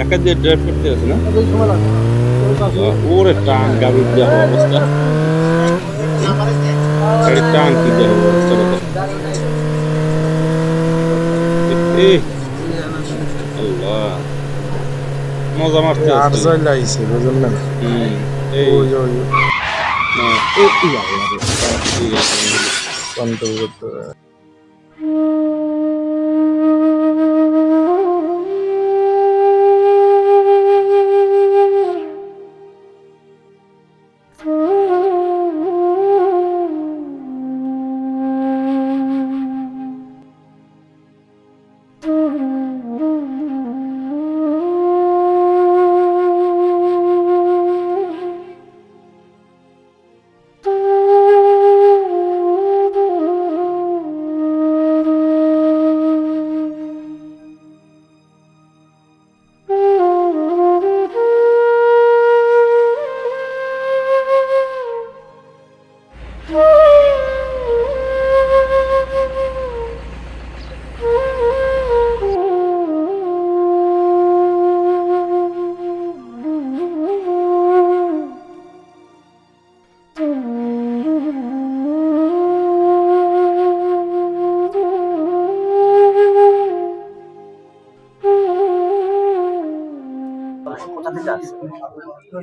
একা দিয়ে ড্রাইভ করতে আছে না? ওরে টান গাড়ির দেওয়া অবস্থা, গাড়ির টান কি দেওয়া অবস্থা দেখেন। এ আল্লাহ, মজা মারতে আর আছে। চলে আইছে বুঝলেন না? এই ওই ওই না, এই আল্লাহ রে, ঠিক আছে। কন্ট্রোল করতে হবে।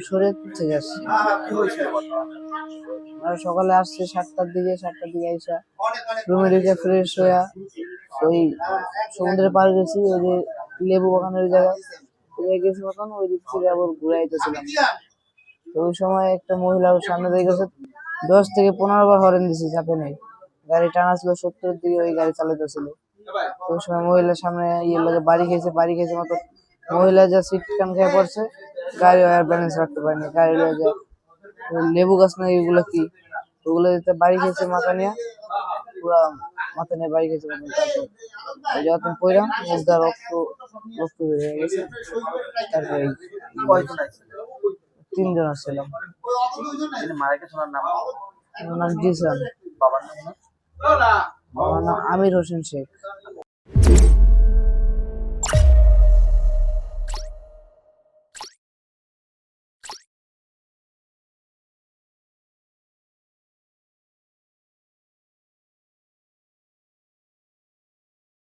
শরীয়তপুর থেকে আসছি। আর সকালে আসছে 7টার দিকে আইসা রুমে ঢুকে ফ্রেশ হইয়া ওই সমুদ্রের পাড়ে গেছি, ওই যে লেবু বাগানের জায়গায় গেছি মতন, ওই দিক থেকে আবার ঘুরে আইতেছিলাম। তো ওই সময় একটা মহিলা ওর সামনে দিয়ে গেছে, 10 থেকে 15 বার হরেন দিছি, চাপে নেই। গাড়ি টানা ছিল 70-এর দিকে, ওই গাড়ি চালাইতেছিল। তো ওই সময় মহিলার সামনে লাগে বাড়ি খেয়েছে মতো, মহিলা যা সিট কান খেয়ে পড়ছে, গাড়ি আর ব্যালেন্স রাখতে পারেনি, গাড়ি লয়ে যায় লেবু গাছ না এগুলো কি, ওগুলো যেতে বাড়ি খেয়েছে মাথা নিয়ে, পুরা মাথা নিয়ে বাড়ি খেয়েছে। তারপর যখন পড়লাম মুখটা রক্ত রক্ত বের হয়ে গেছে। তারপরে 3 জন আসছিলাম। ওর নাম জিসান। আমার নাম আমির হোসেন শেখ।